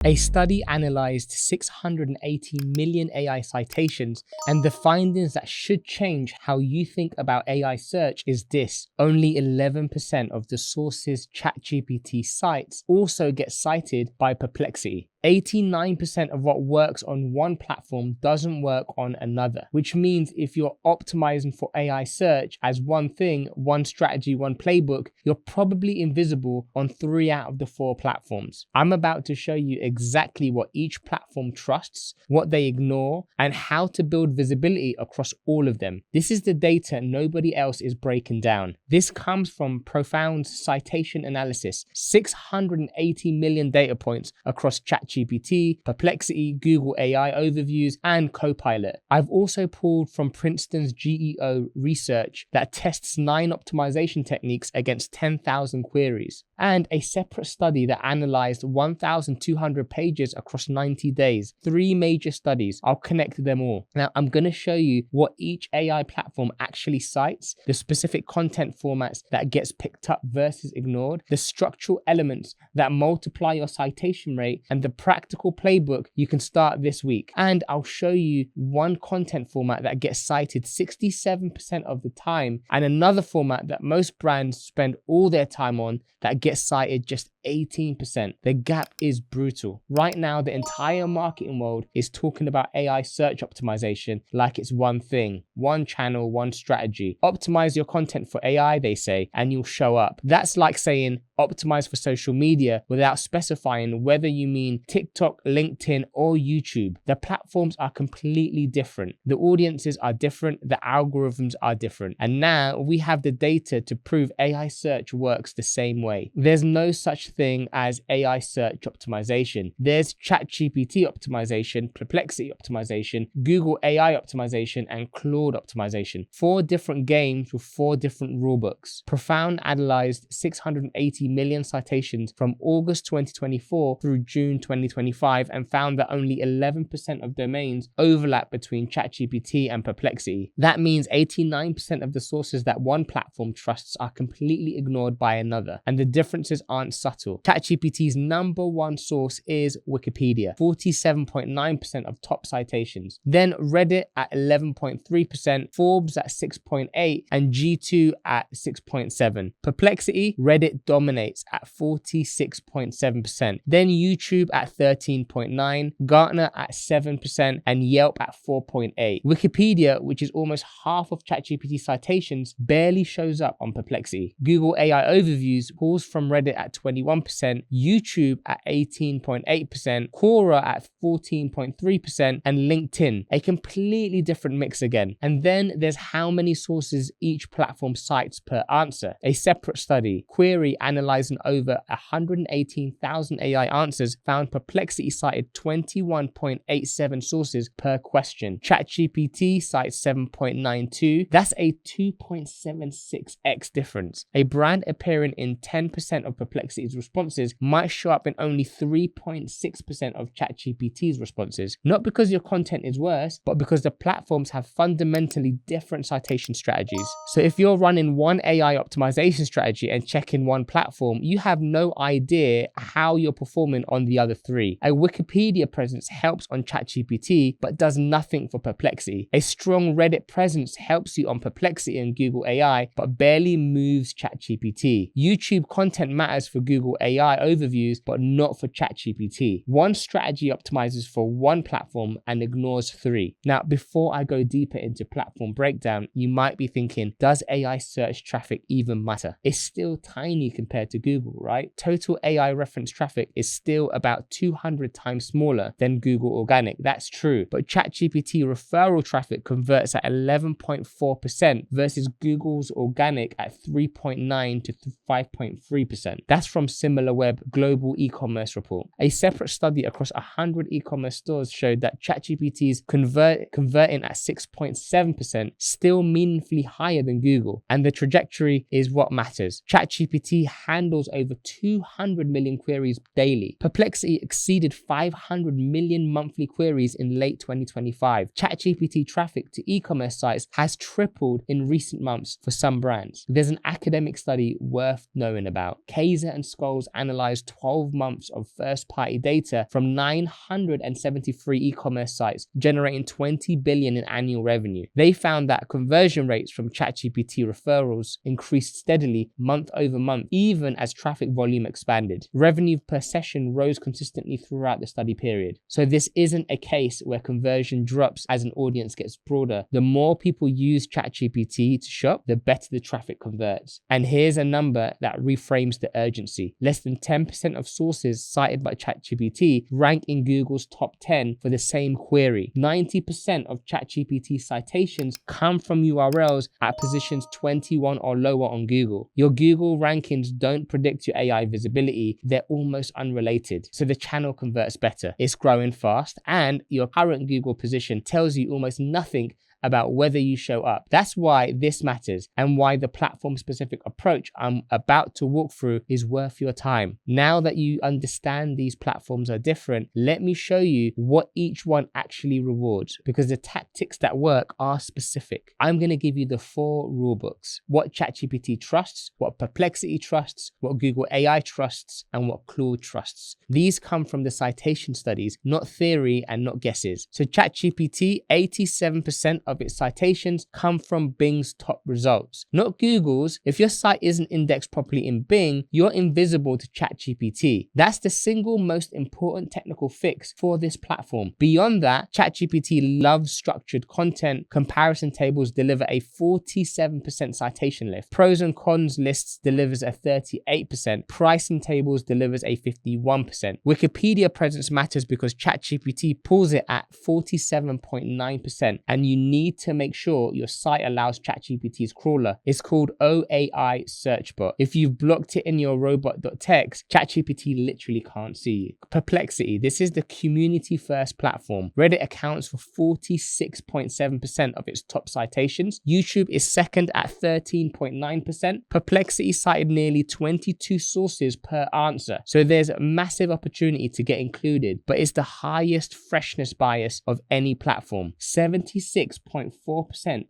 A study analyzed 680 million AI citations, and the findings that should change how you think about AI search is this: only 11% of the sources ChatGPT cites also get cited by Perplexity. 89% of what works on one platform doesn't work on another, which means if you're optimizing for AI search as one thing, one strategy, one playbook, you're probably invisible on 3 out of the 4 platforms. I'm about to show you exactly what each platform trusts, what they ignore, and how to build visibility across all of them. This is the data nobody else is breaking down. This comes from profound citation analysis, 680 million data points across ChatGPT, Perplexity, Google AI overviews, and Copilot. I've also pulled from Princeton's GEO research that tests 9 optimization techniques against 10,000 queries, and a separate study that analyzed 1,200 pages across 90 days. 3 major studies. I'll connect them all. Now, I'm going to show you what each AI platform actually cites, the specific content formats that gets picked up versus ignored, the structural elements that multiply your citation rate, and the practical playbook you can start this week. And I'll show you one content format that gets cited 67% of the time, and another format that most brands spend all their time on that gets cited just 18%. The gap is brutal. Right now, the entire marketing world is talking about AI search optimization like it's one thing, one channel, one strategy. Optimize your content for AI, they say, and you'll show up. That's like saying optimize for social media without specifying whether you mean TikTok, LinkedIn, or YouTube. The platforms are completely different. The audiences are different. The algorithms are different. And now we have the data to prove AI search works the same way. There's no such thing as AI search optimization. There's ChatGPT optimization, Perplexity optimization, Google AI optimization, and Claude optimization. 4 different games with 4 different rulebooks. Profound analyzed 680 million citations from August 2024 through June 2025 and found that only 11% of domains overlap between ChatGPT and Perplexity. That means 89% of the sources that one platform trusts are completely ignored by another, and the differences aren't subtle. ChatGPT's #1 source is Wikipedia, 47.9% of top citations. Then Reddit at 11.3%, Forbes at 6.8%, and G2 at 6.7%. Perplexity, Reddit dominates at 46.7%. Then YouTube at 13.9%, Gartner at 7%, and Yelp at 4.8%. Wikipedia, which is almost half of ChatGPT citations, barely shows up on Perplexity. Google AI overviews pulls from Reddit at 21%, YouTube at 18.8%, Quora at 14.3%, and LinkedIn, a completely different mix again. And then there's how many sources each platform cites per answer. A separate study, Query, analyzing over 118,000 AI answers, found Perplexity cited 21.87 sources per question. ChatGPT cites 7.92. That's a 2.76x difference. A brand appearing in 10% of Perplexity's responses might show up in only 3.6% of ChatGPT's responses. Not because your content is worse, but because the platforms have fundamentally different citation strategies. So if you're running one AI optimization strategy and checking one platform, you have no idea how you're performing on the other 3. A Wikipedia presence helps on ChatGPT, but does nothing for Perplexity. A strong Reddit presence helps you on Perplexity and Google AI, but barely moves ChatGPT. YouTube content matters for Google AI overviews, but not for ChatGPT. One strategy optimizes for one platform and ignores 3. Now, before I go deeper into platform breakdown, you might be thinking, does AI search traffic even matter? It's still tiny compared to Google, right? Total AI reference traffic is still about 200 times smaller than Google organic. That's true, but ChatGPT referral traffic converts at 11.4% versus Google's organic at 3.9 to 5.3%. That's from SimilarWeb Global E-commerce report. A separate study across 100 e-commerce stores showed that ChatGPT's converting at 6.7%, still meaningfully higher than Google, and the trajectory is what matters. ChatGPT handles over 200 million queries daily. Perplexity exceeded 500 million monthly queries in late 2025. ChatGPT traffic to e-commerce sites has tripled in recent months for some brands. There's an academic study worth knowing about. Kaiser and Skull controls analyzed 12 months of first-party data from 973 e-commerce sites, generating 20 billion in annual revenue. They found that conversion rates from ChatGPT referrals increased steadily month over month, even as traffic volume expanded. Revenue per session rose consistently throughout the study period. So this isn't a case where conversion drops as an audience gets broader. The more people use ChatGPT to shop, the better the traffic converts. And here's a number that reframes the urgency. Less than 10% of sources cited by ChatGPT rank in Google's top 10 for the same query. 90% of ChatGPT citations come from URLs at positions 21 or lower on Google. Your Google rankings don't predict your AI visibility, they're almost unrelated. So the channel converts better, it's growing fast, and your current Google position tells you almost nothing about whether you show up. That's why this matters and why the platform-specific approach I'm about to walk through is worth your time. Now that you understand these platforms are different, let me show you what each one actually rewards, because the tactics that work are specific. I'm going to give you the 4 rulebooks: what ChatGPT trusts, what Perplexity trusts, what Google AI trusts, and what Claude trusts. These come from the citation studies, not theory and not guesses. So ChatGPT, 87% of its citations come from Bing's top results, not Google's. If your site isn't indexed properly in Bing, you're invisible to ChatGPT. That's the single most important technical fix for this platform. Beyond that, ChatGPT loves structured content. Comparison tables deliver a 47% citation lift. Pros and cons lists delivers a 38%. Pricing tables delivers a 51%. Wikipedia presence matters because ChatGPT pulls it at 47.9%, and you need to make sure your site allows ChatGPT's crawler. It's called OAI Searchbot. If you've blocked it in your robot.txt, ChatGPT literally can't see you. Perplexity, this is the community-first platform. Reddit accounts for 46.7% of its top citations. YouTube is second at 13.9%. Perplexity cited nearly 22 sources per answer. So there's a massive opportunity to get included, but it's the highest freshness bias of any platform. 76.4%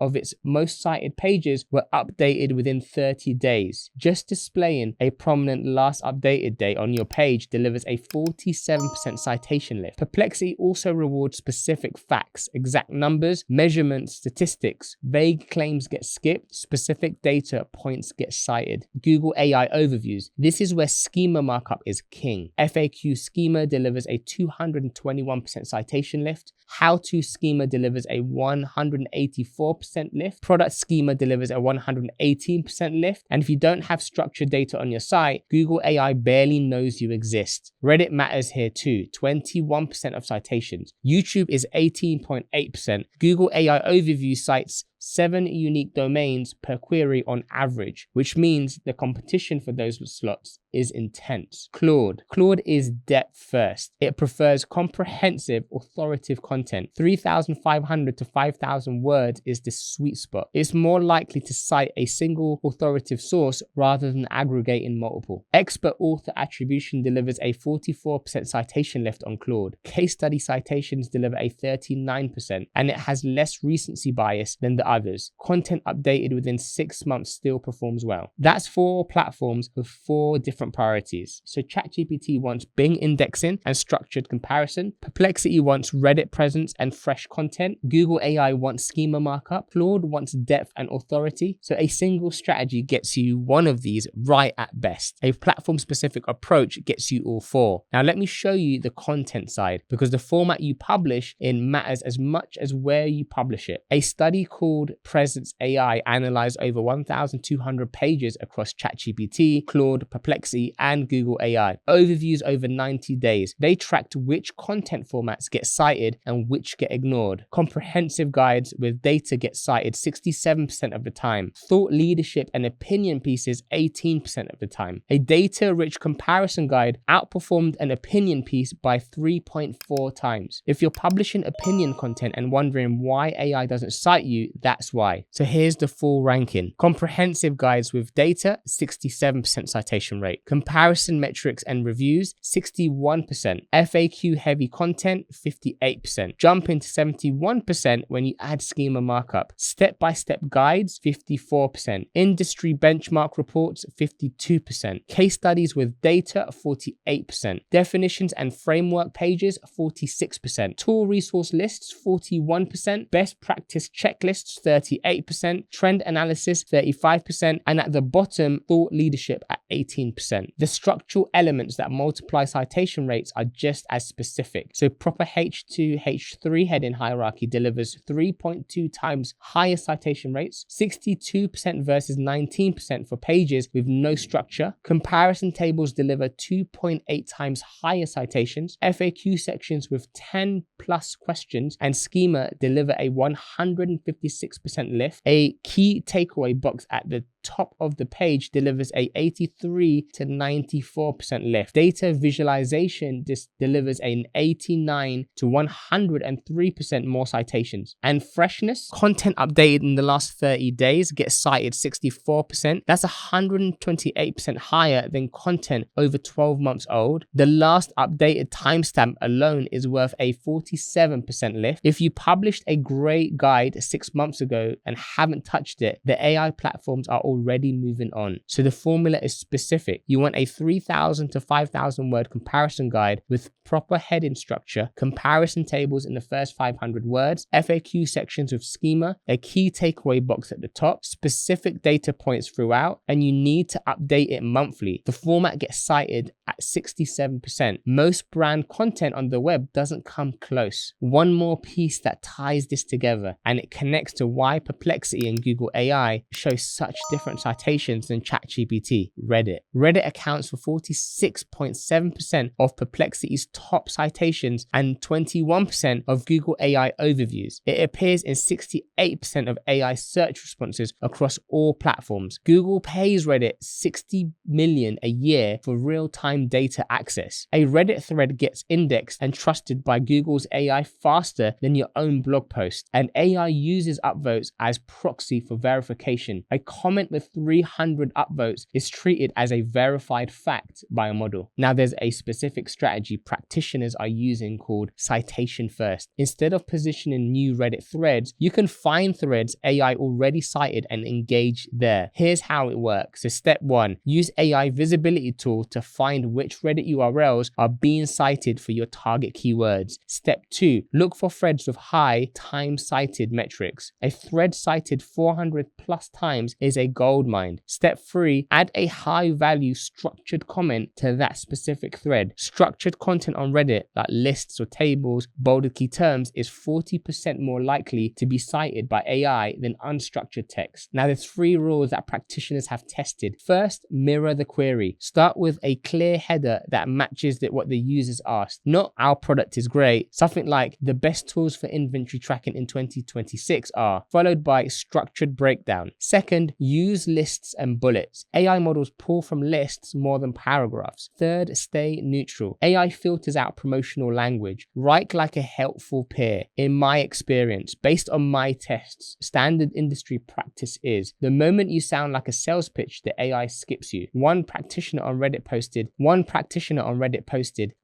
of its most cited pages were updated within 30 days. Just displaying a prominent last updated date on your page delivers a 47% citation lift. Perplexity also rewards specific facts, exact numbers, measurements, statistics. Vague claims get skipped, specific data points get cited. Google AI overviews. This is where schema markup is king. FAQ schema delivers a 221% citation lift. How-to schema delivers a 184% lift. Product schema delivers a 118% lift. And if you don't have structured data on your site, Google AI barely knows you exist. Reddit matters here too, 21% of citations. YouTube is 18.8%. Google AI overview cites 7 unique domains per query on average, which means the competition for those slots is intense. Claude is depth first. It prefers comprehensive, authoritative content. 3,500 to 5,000 words is the sweet spot. It's more likely to cite a single authoritative source rather than aggregating multiple. Expert author attribution delivers a 44% citation lift on Claude. Case study citations deliver a 39%, and it has less recency bias than the others. Content updated within 6 months still performs well. That's 4 platforms with 4 different priorities. So ChatGPT wants Bing indexing and structured comparison. Perplexity wants Reddit presence and fresh content. Google AI wants schema markup. Claude wants depth and authority. So a single strategy gets you one of these right at best. A platform-specific approach gets you all 4. Now let me show you the content side, because the format you publish in matters as much as where you publish it. A study called Presence AI analyzed over 1,200 pages across ChatGPT, Claude, Perplexity, and Google AI. Overviews over 90 days. They tracked which content formats get cited and which get ignored. Comprehensive guides with data get cited 67% of the time. Thought leadership and opinion pieces 18% of the time. A data-rich comparison guide outperformed an opinion piece by 3.4 times. If you're publishing opinion content and wondering why AI doesn't cite you, that's why. So here's the full ranking. Comprehensive guides with data, 67% citation rate. Comparison metrics and reviews, 61%. FAQ heavy content, 58%. Jump into 71% when you add schema markup. Step-by-step guides, 54%. Industry benchmark reports, 52%. Case studies with data, 48%. Definitions and framework pages, 46%. Tool resource lists, 41%. Best practice checklists, 38%. Trend analysis, 35%. And at the bottom, thought leadership at 18%. The structural elements that multiply citation rates are just as specific. So proper H2, H3 heading hierarchy delivers 3.2 times higher citation rates, 62% versus 19% for pages with no structure. Comparison tables deliver 2.8 times higher citations. FAQ sections with 10 plus questions and schema deliver a 156% lift. A key takeaway box at the top of the page delivers a 83 to 94% lift. Data visualization delivers an 89 to 103% more citations. And freshness, content updated in the last 30 days gets cited 64%. That's 128% higher than content over 12 months old. The last updated timestamp alone is worth a 47% lift. If you published a great guide 6 months ago and haven't touched it, the AI platforms are already moving on. So the formula is specific. You want a 3,000 to 5,000 word comparison guide with proper heading structure, comparison tables in the first 500 words, FAQ sections with schema, a key takeaway box at the top, specific data points throughout, and you need to update it monthly. The format gets cited at 67%. Most brand content on the web doesn't come close. One more piece that ties this together, and it connects to why Perplexity and Google AI show such different citations than ChatGPT. Reddit accounts for 46.7% of Perplexity's top citations and 21% of Google AI overviews. It appears in 68% of AI search responses across all platforms. Google pays Reddit $60 million a year for real-time data access. A Reddit thread gets indexed and trusted by Google's AI faster than your own blog post, and AI uses upvotes as proxy for verification. A comment with 300 upvotes is treated as a verified fact by a model. Now there's a specific strategy practitioners are using called citation-first. Instead of positioning new Reddit threads, you can find threads AI already cited and engage there. Here's how it works. So step 1, use AI visibility tool to find which Reddit URLs are being cited for your target keywords. Step 2, look for threads with high time cited metrics. A thread cited 400 plus times is a gold mine. Step 3, add a high value structured comment to that specific thread. Structured content on Reddit, like lists or tables, bolded key terms, is 40% more likely to be cited by AI than unstructured text. Now there's 3 rules that practitioners have tested. First, mirror the query. Start with a clear header that matches what the users asked. Not our product is great, something like the best tools for inventory tracking in 2026 are, followed by structured breakdown. Second, use lists and bullets. AI models pull from lists more than paragraphs. Third, stay neutral. AI filters out promotional language. Write like a helpful peer. In my experience, based on my tests, standard industry practice is the moment you sound like a sales pitch, the AI skips you. One practitioner on Reddit posted,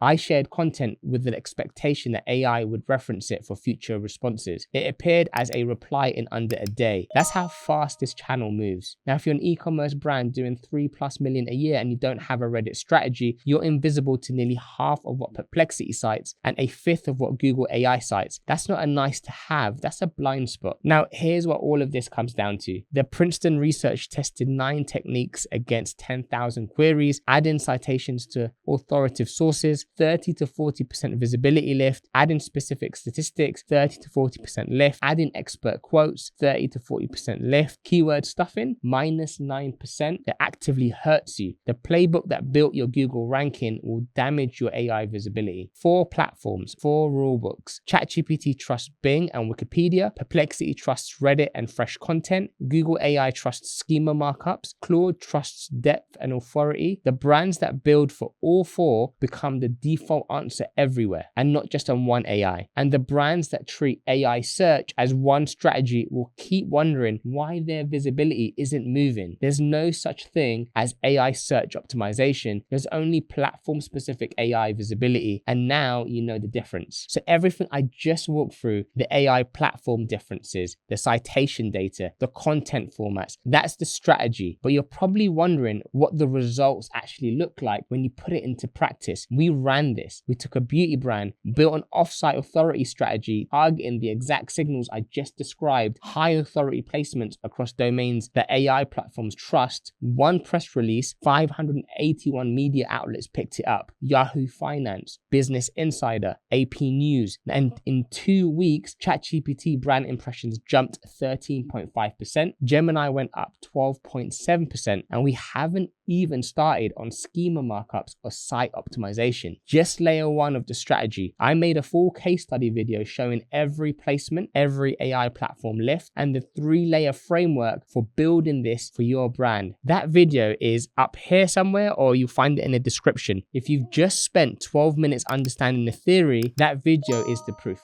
I shared content with the expectation that AI would reference it for future responses. It appeared as a reply in under a day. That's how fast this channel moves. Now, if you're an e-commerce brand doing 3+ million a year and you don't have a Reddit strategy, you're invisible to nearly half of what Perplexity cites and a fifth of what Google AI cites. That's not a nice to have, that's a blind spot. Now, here's what all of this comes down to. The Princeton research tested 9 techniques against 10,000 queries, adding citations to authoritative sources, 30 to 40% visibility lift, adding specific statistics, 30 to 40% lift, adding expert quotes, 30 to 40% lift, keyword stuffing, -9%, it actively hurts you. The playbook that built your Google ranking will damage your AI visibility. 4 platforms, 4 rulebooks. ChatGPT trusts Bing and Wikipedia. Perplexity trusts Reddit and fresh content. Google AI trusts schema markups. Claude trusts depth and authority. The brands that build for all 4 become the default answer everywhere, and not just on one AI. And the brands that treat AI search as one strategy will keep wondering why their visibility isn't moving. There's no such thing as AI search optimization. There's only platform-specific AI visibility, and now you know the difference. So everything I just walked through, the AI platform differences, the citation data, the content formats, that's the strategy. But you're probably wondering what the results actually look like when you put it into practice. We ran this. We took a beauty brand, built an offsite authority strategy, targeting the exact signals I just described, high authority placements across domains that AI platforms trust. One press release, 581 media outlets picked it up. Yahoo Finance, Business Insider, AP News. And in 2 weeks, ChatGPT brand impressions jumped 13.5%. Gemini went up 12.7%. And we haven't even started on schema markups or site optimization. Just layer 1 of the strategy. I made a full case study video showing every placement, every AI platform lift, and the 3-layer framework for building this for your brand. That video is up here somewhere, or you'll find it in the description. If you've just spent 12 minutes understanding the theory, that video is the proof.